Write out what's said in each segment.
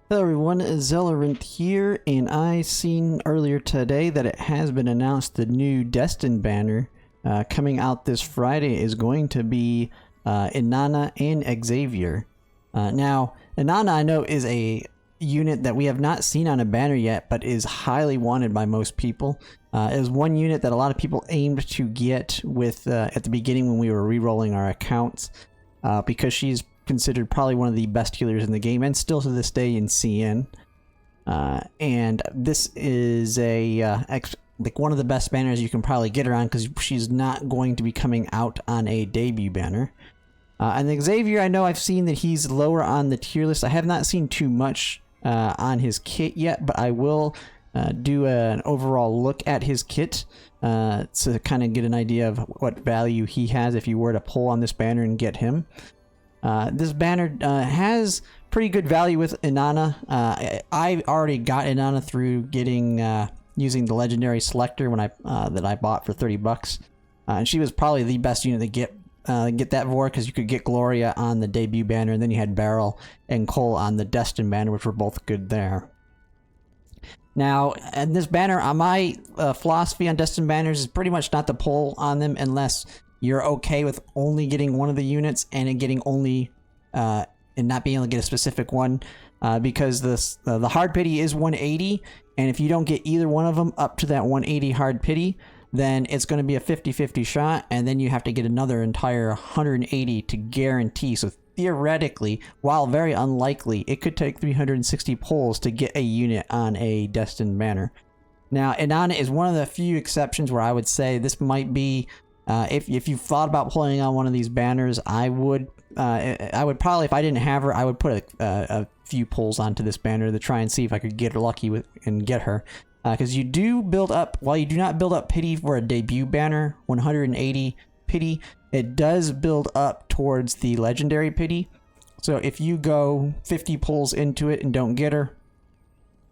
Hello everyone, Zellerant here, and I seen earlier today that it has been announced the new Destin banner coming out this Friday is going to be Inanna and Xavier. Now, Inanna I know is a unit that we have not seen on a banner yet, but is highly wanted by most people. It was one unit that a lot of people aimed to get with at the beginning when we were re-rolling our accounts, because she's considered probably one of the best healers in the game, and still to this day in CN. And this is a like one of the best banners you can probably get her on, because she's not going to be coming out on a debut banner. And Xavier, I know I've seen that he's lower on the tier list. I have not seen too much on his kit yet, but I will do an overall look at his kit to kind of get an idea of what value he has if you were to pull on this banner and get him. This banner has pretty good value with Inanna. I already got Inanna through getting using the legendary Selector when that I bought for 30 bucks, and she was probably the best unit to get that for, because you could get Gloria on the debut banner, and then you had Beryl and Cole on the Destin banner, which were both good there. Now, and this banner, my philosophy on Destin banners is pretty much not to pull on them unless you're okay with only getting one of the units and getting only and not being able to get a specific one, because the hard pity is 180, and if you don't get either one of them up to that 180 hard pity, then it's going to be a 50-50 shot, and then you have to get another entire 180 to guarantee. So theoretically, while very unlikely, it could take 360 pulls to get a unit on a Destin banner. Now, Inanna is one of the few exceptions where I would say this might be, if you thought about pulling on one of these banners, I would probably, if I didn't have her, I would put a few pulls onto this banner to try and see if I could get her lucky with and get her. Because you do build up, while you do not build up pity for a debut banner, 180 pity, it does build up towards the legendary pity. So if you go 50 pulls into it and don't get her,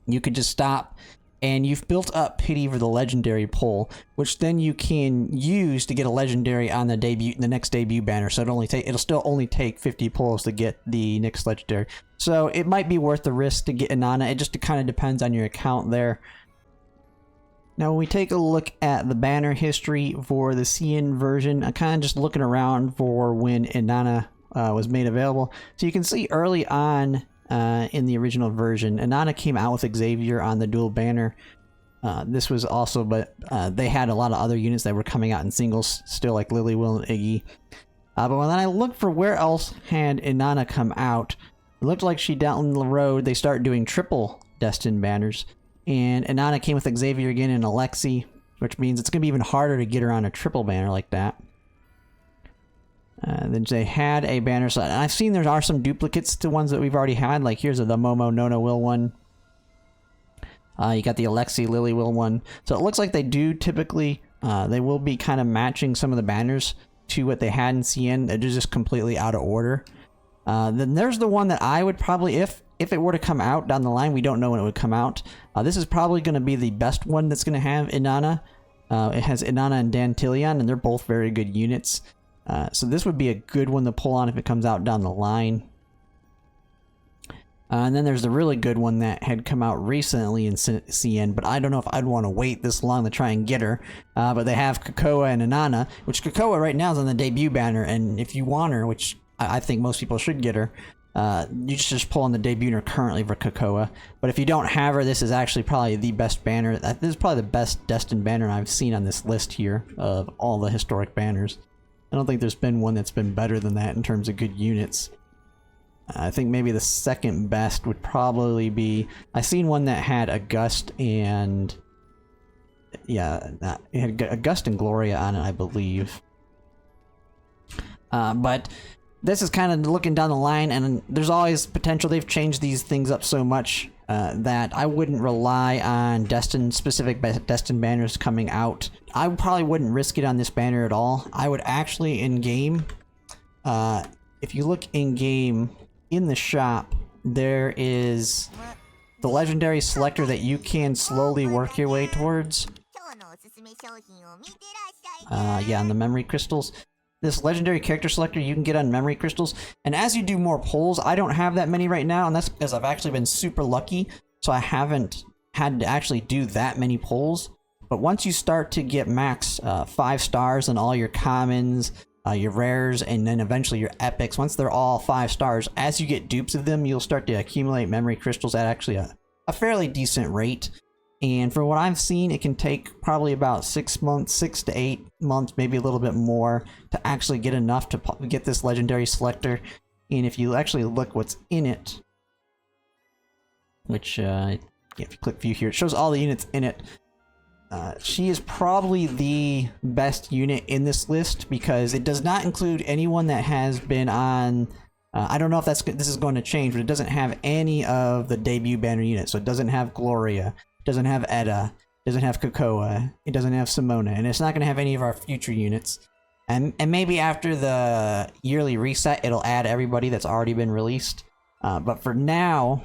you could just stop, and you've built up pity for the legendary pull, which then you can use to get a legendary on the next debut banner. So it'll still only take 50 pulls to get the next legendary. So it might be worth the risk to get Inanna. It just kind of depends on your account there. Now, when we take a look at the banner history for the CN version, I'm kind of just looking around for when Inanna was made available. So you can see early on in the original version, Inanna came out with Xavier on the dual banner. This was also, but they had a lot of other units that were coming out in singles still, like Lily, Will, and Iggy. But when I looked for where else had Inanna come out, it looked like down the road they started doing triple Destin banners. And Inanna came with Xavier again and Alexi, which means it's going to be even harder to get her on a triple banner like that. Then they had a banner, so I've seen there are some duplicates to ones that we've already had, like here's the Momo Nona Will one. You got the Alexi Lily Will one. So it looks like they do typically, they will be kind of matching some of the banners to what they had in CN. They're just completely out of order. Then there's the one that I would probably, if it were to come out down the line, we don't know when it would come out. This is probably going to be the best one that's going to have Inanna. It has Inanna and Dantilion, and they're both very good units. So this would be a good one to pull on if it comes out down the line. And then there's the really good one that had come out recently in CN, but I don't know if I'd want to wait this long to try and get her. But they have Krakoa and Inanna, which Krakoa right now is on the debut banner, and if you want her, which I think most people should get her, you just pull on the debuter currently for Krakoa. But if you don't have her, this is actually probably the best banner. This is probably the best Destin banner I've seen on this list here of all the historic banners. I don't think there's been one that's been better than that in terms of good units. I think maybe the second best would probably be, I've seen one that had August and, yeah, it had August and Gloria on it, I believe. But this is kind of looking down the line, and there's always potential. They've changed these things up so much that I wouldn't rely on specific Destin banners coming out. I probably wouldn't risk it on this banner at all. I would actually, in-game, if you look in-game, in the shop, there is the legendary Selector that you can slowly work your way towards. Yeah, on the memory crystals. this legendary character selector you can get on memory crystals, and as you do more pulls, I don't have that many right now, and that's because I've actually been super lucky, so I haven't had to actually do that many pulls. But once you start to get max 5 stars on all your commons, your rares, and then eventually your epics, once they're all 5 stars, as you get dupes of them, you'll start to accumulate memory crystals at actually a fairly decent rate. And for what I've seen, it can take probably about 6 months, 6 to 8 months, maybe a little bit more, to actually get enough to get this legendary selector. And if you actually look what's in it, which if you click view here, it shows all the units in it. She is probably the best unit in this list because it does not include anyone that has been on. I don't know if this is going to change, but it doesn't have any of the debut banner units. So it doesn't have Gloria, it doesn't have Edda, it doesn't have Cocoa, it doesn't have Simona, and it's not going to have any of our future units. And maybe after the yearly reset, it'll add everybody that's already been released. But for now,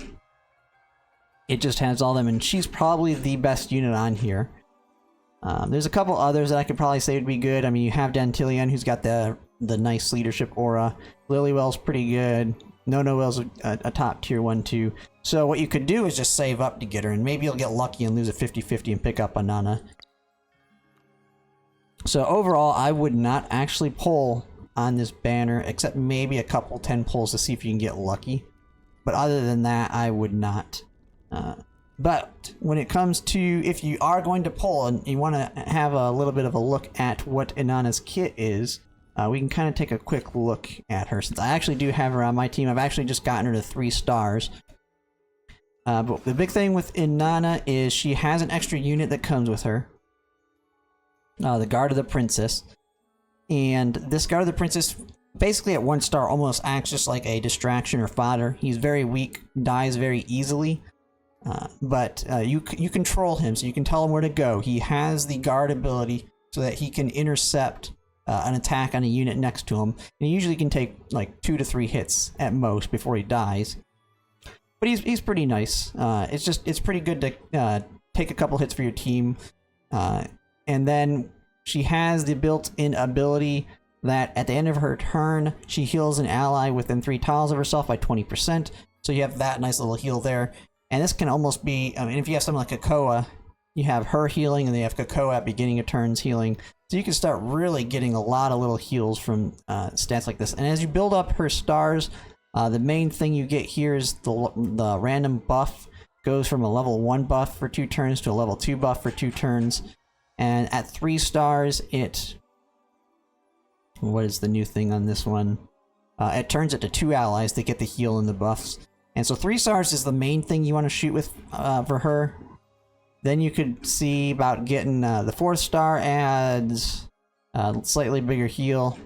it just has all them, and she's probably the best unit on here. There's a couple others that I could probably say would be good. I mean, you have Dantilian, who's got the nice leadership aura. Lilywell's pretty good. Nonowell's a top tier one too. So what you could do is just save up to get her, and maybe you'll get lucky and lose a 50-50 and pick up Inanna. So overall, I would not actually pull on this banner, except maybe a couple 10 pulls to see if you can get lucky. But other than that, I would not. But when it comes to, if you are going to pull and you want to have a little bit of a look at what Inanna's kit is, we can kind of take a quick look at her. Since I actually do have her on my team, I've actually just gotten her to 3 stars. But the big thing with Inanna is she has an extra unit that comes with her. The Guard of the Princess. And this Guard of the Princess, basically at 1 star, almost acts just like a distraction or fodder. He's very weak, dies very easily. But you control him, so you can tell him where to go. He has the guard ability so that he can intercept an attack on a unit next to him, and he usually can take like 2 to 3 hits at most before he dies. But he's pretty nice. It's pretty good to take a couple hits for your team, and then she has the built-in ability that at the end of her turn she heals an ally within 3 tiles of herself by 20%. So you have that nice little heal there. And this can almost be, I mean, if you have something like Cocoa, you have her healing, and they have Cocoa at beginning of turns healing. So you can start really getting a lot of little heals from stats like this. And as you build up her stars, the main thing you get here is the random buff goes from a level 1 buff for 2 turns to a level 2 buff for 2 turns. And at 3 stars, what is the new thing on this one? It turns it to 2 allies that get the heal and the buffs. And so 3 stars is the main thing you want to shoot with for her. Then you could see about getting the 4th star adds slightly bigger heal.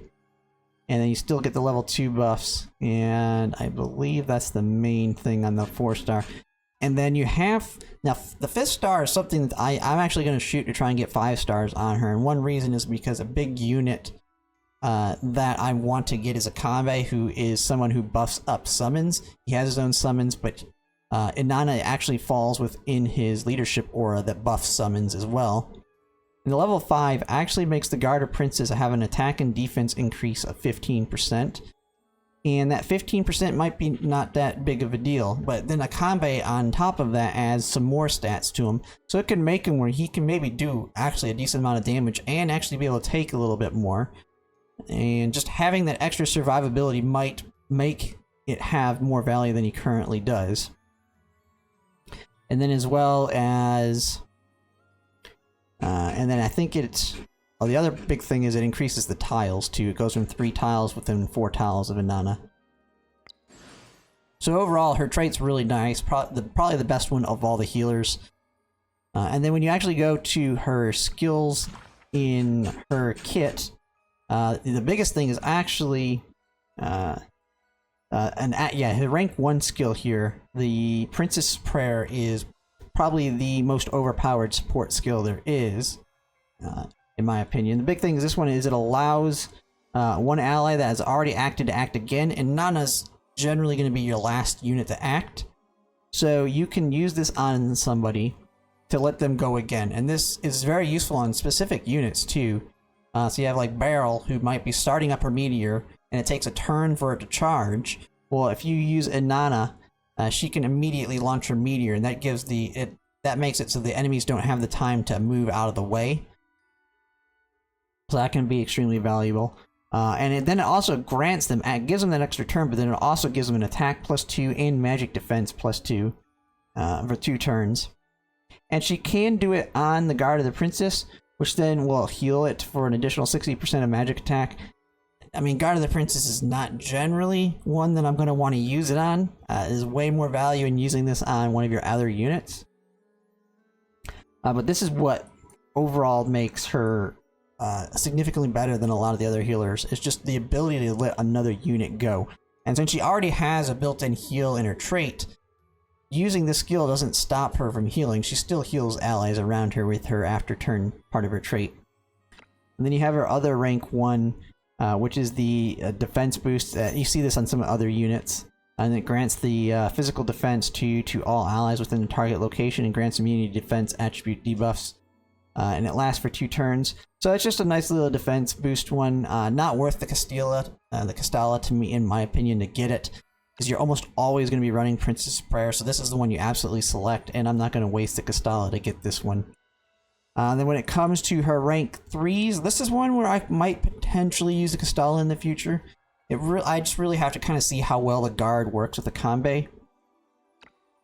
And then you still get the level 2 buffs. And I believe that's the main thing on the 4 star. And then you have... Now, the 5th star is something that I'm actually going to shoot to try and get 5 stars on her. And one reason is because a big unit that I want to get is a Convallaria, who is someone who buffs up summons. He has his own summons, but Inanna actually falls within his leadership aura that buffs summons as well. And the level 5 actually makes the Guard of Princess have an attack and defense increase of 15%. And that 15% might be not that big of a deal, but then a Convallaria on top of that adds some more stats to him. So it can make him where he can maybe do actually a decent amount of damage and actually be able to take a little bit more. And just having that extra survivability might make it have more value than he currently does. And then as well as... and then I think it's... Oh, the other big thing is it increases the tiles too. It goes from 3 tiles within 4 tiles of Inanna. So overall, her trait's really nice. Probably the best one of all the healers. And then when you actually go to her skills in her kit... the biggest thing is actually, her rank 1 skill here, the Princess Prayer, is probably the most overpowered support skill there is, in my opinion. The big thing is this one is it allows one ally that has already acted to act again, and Inanna's generally going to be your last unit to act. So you can use this on somebody to let them go again, and this is very useful on specific units too. So you have like Beryl, who might be starting up her meteor, and it takes a turn for it to charge. Well, if you use Inanna, she can immediately launch her meteor, and that gives that makes it so the enemies don't have the time to move out of the way. So that can be extremely valuable. And then it also grants them, it gives them that extra turn, but then it also gives them an attack +2 and magic defense +2 for 2 turns. And she can do it on the Guard of the Princess, which then will heal it for an additional 60% of magic attack. I mean, Guard of the Princess is not generally one that I'm going to want to use it on. There's way more value in using this on one of your other units. But this is what overall makes her significantly better than a lot of the other healers. It's just the ability to let another unit go. And since she already has a built-in heal in her trait, using this skill doesn't stop her from healing. She still heals allies around her with her after turn part of her trait. And then you have her other rank 1, which is the defense boost. You see this on some other units. And it grants the physical defense to all allies within the target location and grants immunity defense attribute debuffs. And it lasts for 2 turns. So it's just a nice little defense boost one. Not worth the Castella to me, in my opinion, to get it. Because you're almost always going to be running Princess Prayer, so this is the one you absolutely select, and I'm not going to waste the Castella to get this one. Then when it comes to her rank 3s, this is one where I might potentially use the Castella in the future. I just really have to kind of see how well the Guard works with the combo.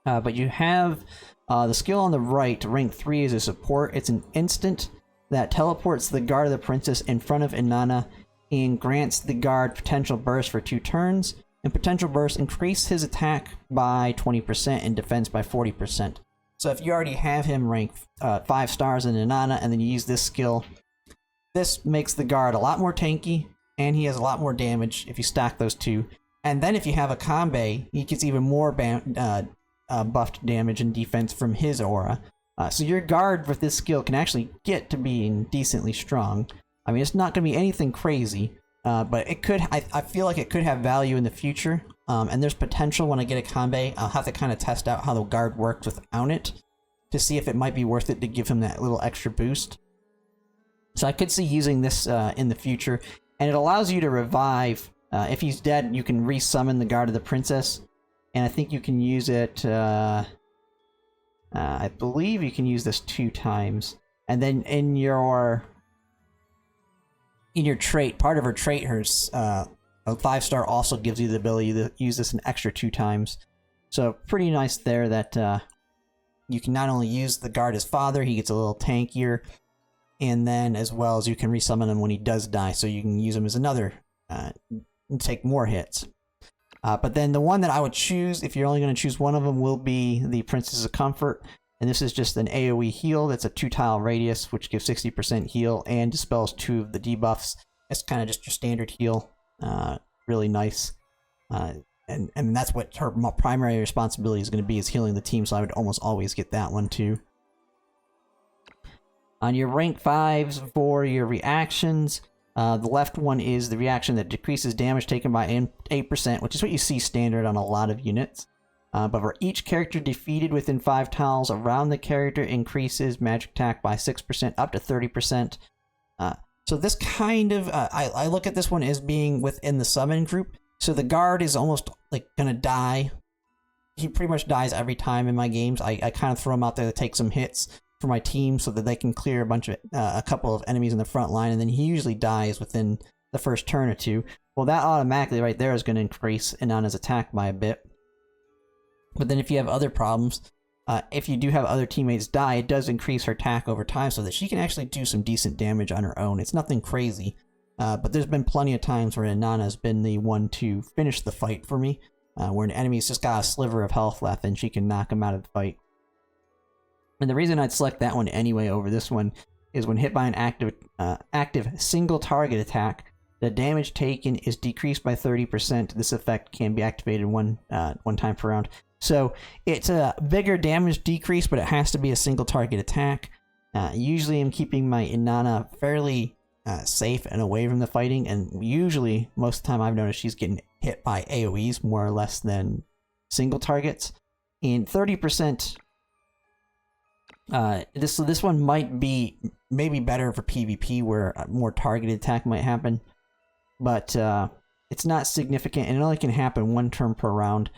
But you have the skill on the right, rank 3 is a support. It's an instant that teleports the Guard of the Princess in front of Inanna and grants the Guard potential burst for 2 turns. And potential burst increase his attack by 20% and defense by 40%. So if you already have him rank 5 stars in Inanna and then you use this skill, this makes the Guard a lot more tanky, and he has a lot more damage if you stack those 2. And then if you have a combo, he gets even more buffed damage and defense from his aura. So your Guard with this skill can actually get to being decently strong. I mean, it's not going to be anything crazy, but it could. I feel like it could have value in the future, and there's potential when I get a combo. I'll have to kind of test out how the Guard works without it to see if it might be worth it to give him that little extra boost. So I could see using this in the future, and it allows you to revive. If he's dead, you can resummon the Guard of the Princess, and I think you can use it. I believe you can use this 2 times, and then in your trait, part of her trait, a 5-star also gives you the ability to use this an extra 2 times. So pretty nice there that you can not only use the Guard as father, he gets a little tankier, and then as well as you can resummon him when he does die, so you can use him as another, take more hits. But then the one that I would choose, if you're only going to choose one of them, will be the Princess of Comfort. And this is just an AoE heal that's a 2-tile radius, which gives 60% heal and dispels 2 of the debuffs. It's kind of just your standard heal. Really nice. And that's what her primary responsibility is going to be, is healing the team, so I would almost always get that one too. On your rank 5s for your reactions, the left one is the reaction that decreases damage taken by 8%, which is what you see standard on a lot of units. But for each character defeated within 5 tiles around the character, increases magic attack by 6% up to 30%. So this kind of, I look at this one as being within the summon group. So the Guard is almost like gonna die. He pretty much dies every time in my games. I kind of throw him out there to take some hits for my team so that they can clear a couple of enemies in the front line, and then he usually dies within the first turn or 2. Well, that automatically right there is going to increase Inanna's attack by a bit. But then if you have other problems, if you do have other teammates die, it does increase her attack over time so that she can actually do some decent damage on her own. It's nothing crazy, but there's been plenty of times where Inanna has been the one to finish the fight for me, where an enemy's just got a sliver of health left and she can knock him out of the fight. And the reason I'd select that one anyway over this one is when hit by an active single target attack, the damage taken is decreased by 30%. This effect can be activated one time per round. So it's a bigger damage decrease, but it has to be a single target attack. Usually I'm keeping my Inanna fairly safe and away from the fighting, and usually, most of the time I've noticed she's getting hit by AoEs more or less than single targets. And 30% This one might be maybe better for PvP where a more targeted attack might happen, but it's not significant, and it only can happen 1 turn per round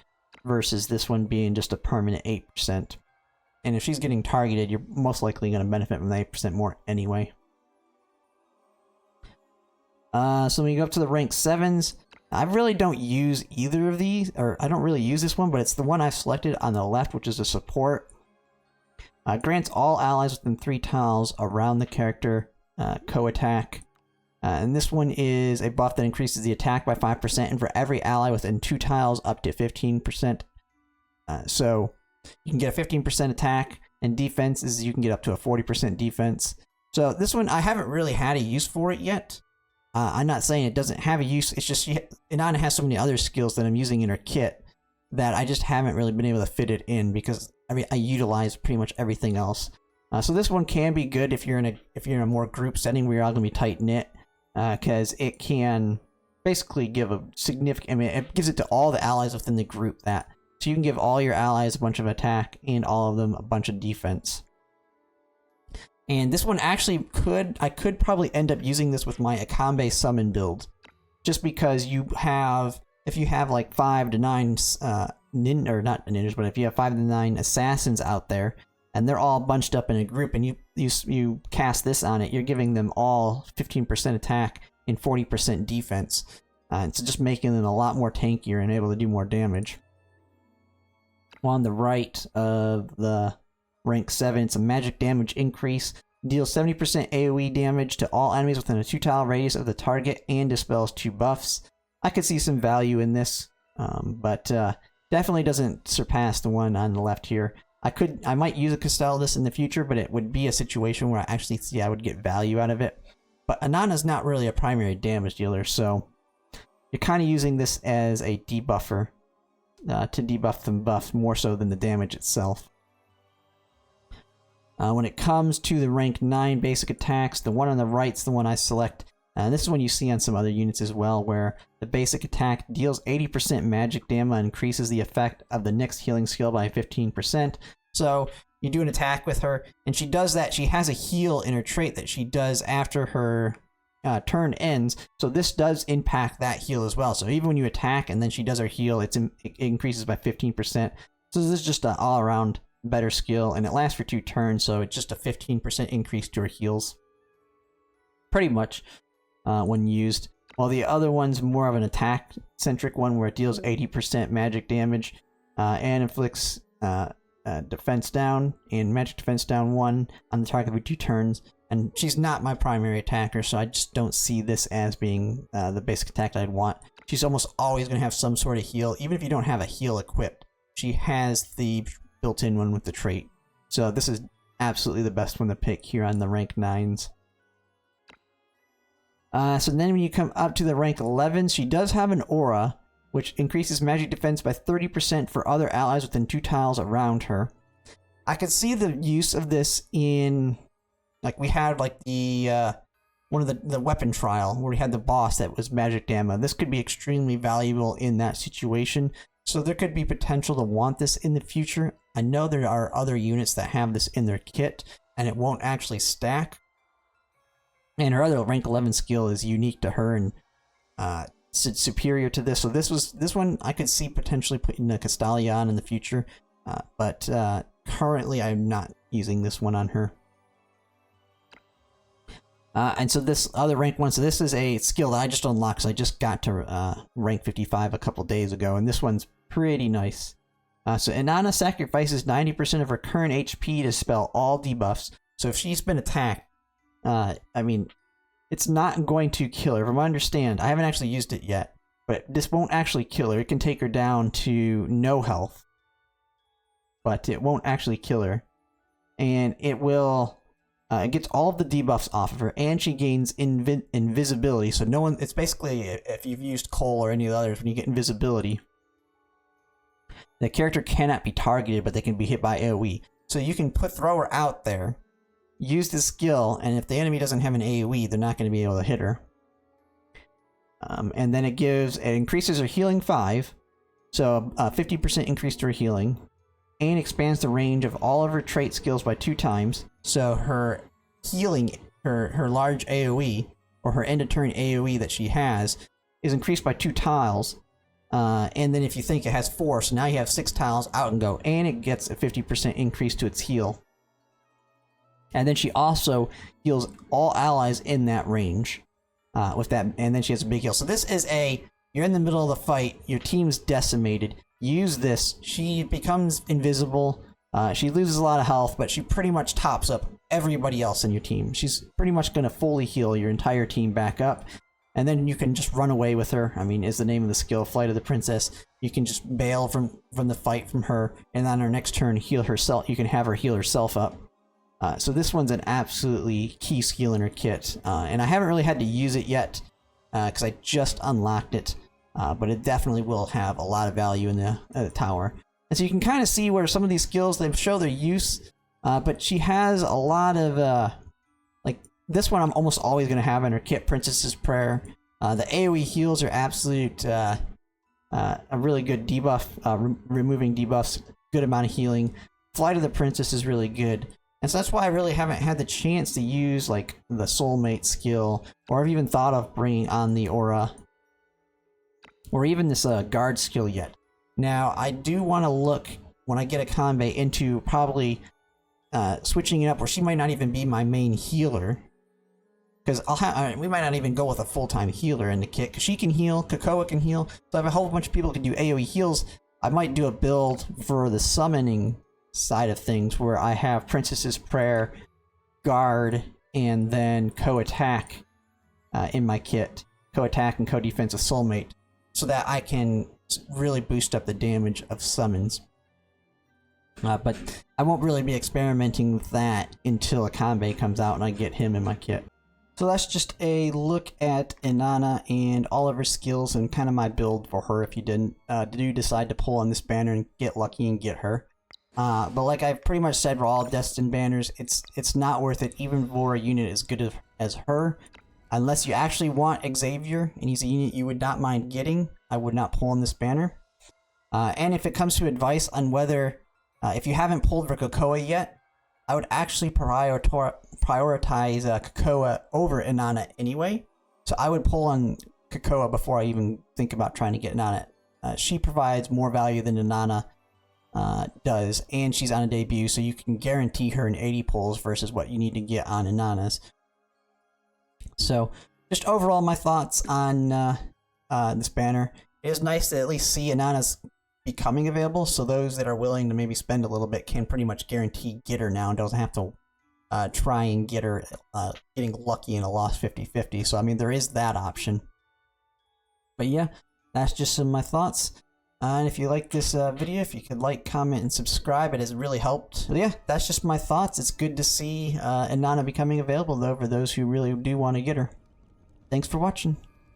versus this one being just a permanent 8%. And if she's getting targeted, you're most likely going to benefit from the 8% more anyway. So when you go up to the rank 7s, I really don't use either of these, or I don't really use this one, but it's the one I've selected on the left, which is a support. Grants all allies within 3 tiles around the character co-attack. And this one is a buff that increases the attack by 5%, and for every ally within 2 tiles up to 15%. So you can get a 15% attack, and defense is you can get up to a 40% defense. So this one, I haven't really had a use for it yet. I'm not saying it doesn't have a use, it's just Inanna has so many other skills that I'm using in her kit that I just haven't really been able to fit it in because I utilize pretty much everything else. So this one can be good if you're in a more group setting where you're all gonna be tight knit, because it can basically give a significant. I mean, it gives it to all the allies within the group so you can give all your allies a bunch of attack and all of them a bunch of defense. And this one actually I could probably end up using this with my Akambe summon build, just because if you have like 5 to 9 or not ninjas, but if you have 5 to 9 assassins out there and they're all bunched up in a group and you cast this on it, you're giving them all 15% attack and 40% defense. It's just making them a lot more tankier and able to do more damage. On the right of the rank 7, it's a magic damage increase. Deals 70% AoE damage to all enemies within a 2-tile radius of the target and dispels 2 buffs. I could see some value in this, but definitely doesn't surpass the one on the left here. I might use a Castell this in the future, but it would be a situation where I actually see I would get value out of it. But Inanna's not really a primary damage dealer, so you're kind of using this as a debuffer to debuff them buffs more so than the damage itself. When it comes to the rank 9 basic attacks, the one on the right is the one I select. This is one you see on some other units as well, where the basic attack deals 80% magic damage and increases the effect of the next healing skill by 15%. So you do an attack with her, and she does that. She has a heal in her trait that she does after her turn ends, so this does impact that heal as well. So even when you attack and then she does her heal, it increases by 15%. So this is just an all-around better skill, and it lasts for 2 turns, so it's just a 15% increase to her heals. Pretty much when used. While the other one's more of an attack-centric one where it deals 80% magic damage and inflicts defense down and magic defense down 1 on the target for 2 turns. And she's not my primary attacker, so I just don't see this as being the basic attack that I'd want. She's almost always going to have some sort of heal, even if you don't have a heal equipped. She has the built-in one with the trait. So this is absolutely the best one to pick here on the rank 9s. So then when you come up to the rank 11s, she does have an aura, which increases magic defense by 30% for other allies within 2 tiles around her. I could see the use of this in, like we had like the one of the weapon trial where we had the boss that was magic damage. This could be extremely valuable in that situation. So there could be potential to want this in the future. I know there are other units that have this in their kit, and it won't actually stack. And her other rank 11 skill is unique to her and superior to this. So this one I could see potentially putting a Castalia on in the future, but currently I'm not using this one on her. And so this other rank 1, so this is a skill that I just unlocked, so I just got to rank 55 a couple days ago, and this one's pretty nice. So Inanna sacrifices 90% of her current HP to spell all debuffs. So if she's been attacked, I mean, it's not going to kill her. From what I understand, I haven't actually used it yet, but this won't actually kill her. It can take her down to no health, but it won't actually kill her. And it will... it gets all of the debuffs off of her, and she gains invisibility. So no one... It's basically, if you've used Cole or any of the others, when you get invisibility, the character cannot be targeted, but they can be hit by AoE. So you can throw her out there, use the skill, and if the enemy doesn't have an AoE, they're not going to be able to hit her. And then it increases her healing 5, so a 50% increase to her healing. and expands the range of all of her trait skills by 2 times. So her healing, her large AoE, or her end of turn AoE that she has, is increased by 2 tiles. And then if you think it has 4, so now you have 6 tiles out and go, and it gets a 50% increase to its heal. And then she also heals all allies in that range with that, and then she has a big heal. So this is you're in the middle of the fight, your team's decimated, use this, she becomes invisible, she loses a lot of health, but she pretty much tops up everybody else in your team. She's pretty much going to fully heal your entire team back up. And then you can just run away with her. I mean, is the name of the skill, Flight of the Princess. You can just bail from the fight from her, and on her next turn, heal herself. You can have her heal herself up. So this one's an absolutely key skill in her kit. And I haven't really had to use it yet, because I just unlocked it. But it definitely will have a lot of value in the tower. And so you can kind of see where some of these skills, they show their use, but she has a lot of... This one I'm almost always going to have in her kit, Princess's Prayer. The AoE heals are absolute, a really good debuff, removing debuffs, good amount of healing. Flight of the Princess is really good. And so that's why I really haven't had the chance to use like the Soulmate skill, or I've even thought of bringing on the Aura, or even this guard skill yet. Now, I do want to look, when I get a Conve, into probably switching it up where she might not even be my main healer. Because we might not even go with a full-time healer in the kit, because she can heal, Krakoa can heal, so if a whole bunch of people can do AoE heals, I might do a build for the summoning side of things, where I have Princess's Prayer, Guard, and then Co-Attack in my kit. Co-Attack and Co-Defense with Soulmate, so that I can really boost up the damage of summons. But I won't really be experimenting with that until a Conve comes out and I get him in my kit. So that's just a look at Inanna and all of her skills and kind of my build for her if you didn't do decide to pull on this banner and get lucky and get her. But like I've pretty much said for all Destined banners, it's not worth it even for a unit as good as her. Unless you actually want Xavier and he's a unit you would not mind getting, I would not pull on this banner. And if it comes to advice on whether, if you haven't pulled for Krakoa yet, I would actually prioritize Krakoa over Inanna anyway. So I would pull on Krakoa before I even think about trying to get Inanna. She provides more value than Inanna does, and she's on a debut, so you can guarantee her an 80 pulls versus what you need to get on Inanna's. So, just overall my thoughts on this banner. It is nice to at least see Inanna's becoming available, so those that are willing to maybe spend a little bit can pretty much guarantee get her now and doesn't have to try and get her getting lucky in a lost 50-50. So I mean, there is that option. But yeah, that's just some of my thoughts. And if you like this video, if you could like, comment, and subscribe, it has really helped. But yeah, that's just my thoughts. It's good to see Inanna becoming available though for those who really do want to get her. Thanks for watching.